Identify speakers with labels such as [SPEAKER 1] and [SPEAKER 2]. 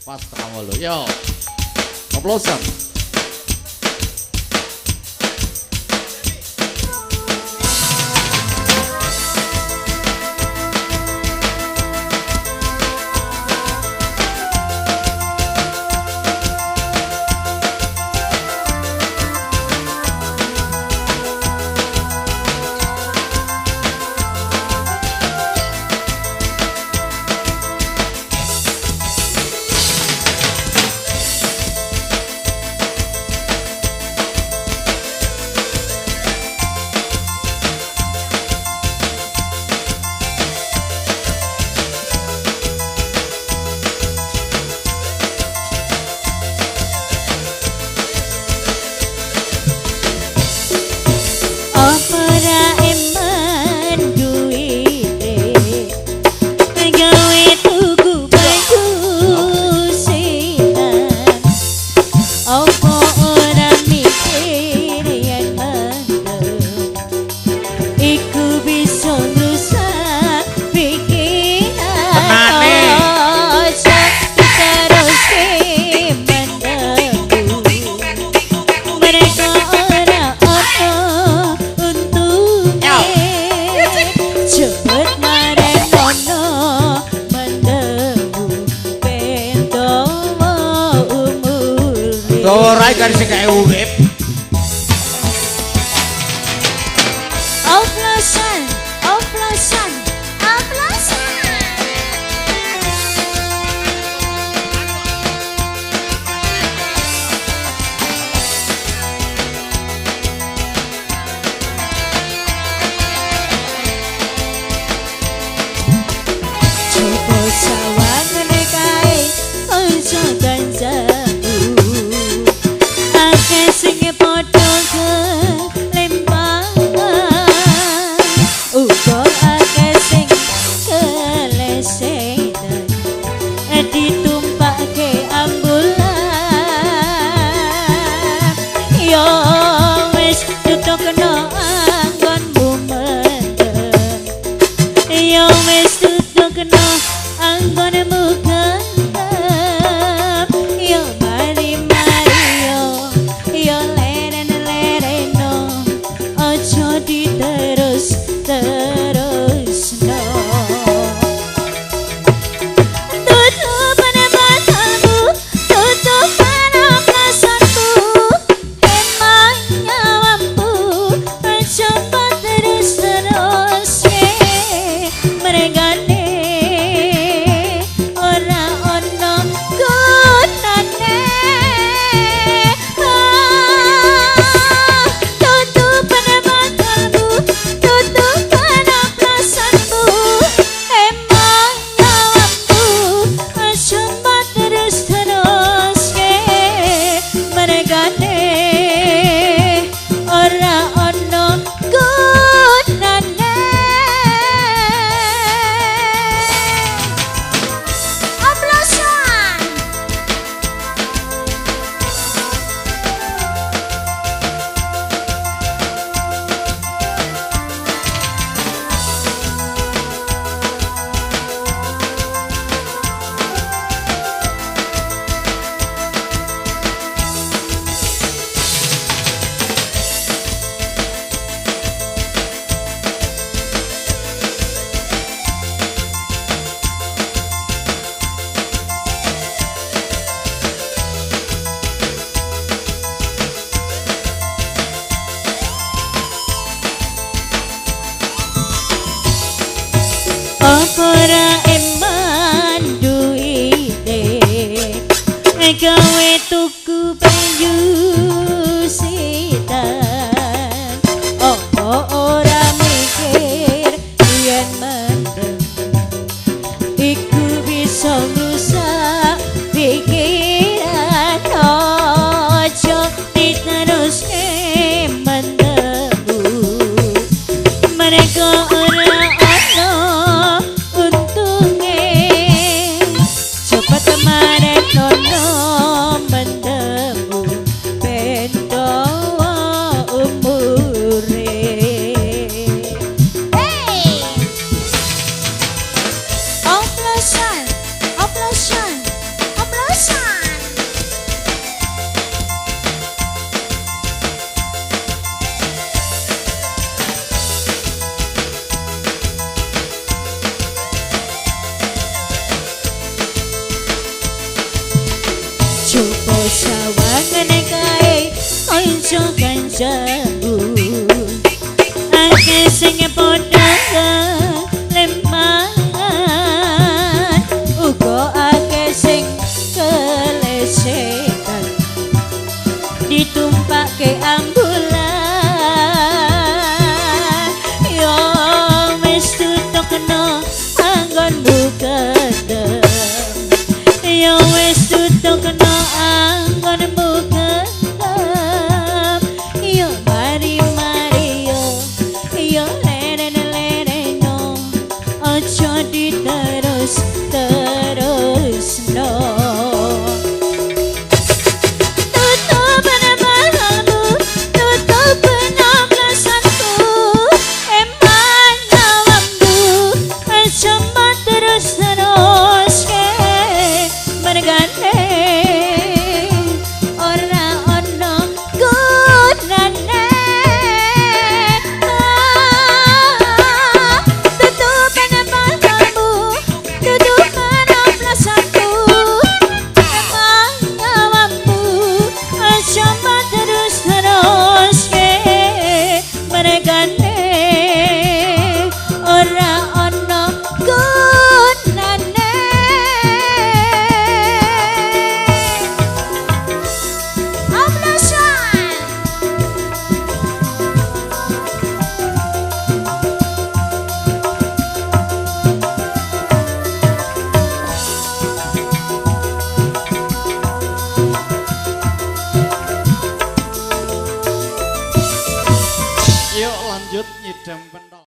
[SPEAKER 1] Pas kamu lo, yo. Oplosan. Ora kan sing kae urip.
[SPEAKER 2] Oplosan, oplosan, oplosan. Coba sawang kae ojo ganjal. Sing padha kelempangan uga akeh sing kelesetan ditumpake ambulan yo wis tutuk kena anggonmu mendem yo wis tutuk kena anggonmu gandem yo mari yo leren-lereno ojo diterus-terusno tutupan matamu tutupan oplosanmu emang nyawamu coba terus-terus merengane ora ono gunane. Ora eman duite gawe tuku banyu sitan ora mikir yen mendem iku bisa rusak pikiran ojo diteruske mendemu mereka coba sawangane kae kanca kancaku akeh sing padha lembangan uga akeh sing kelesetan ditumpake ambulan yo wis tutokno anggonmu kedem yo wis tutokno anggonmu kedem yo mari yo leren no ojo diterus no
[SPEAKER 1] Yuk lanjut nyidam pentok.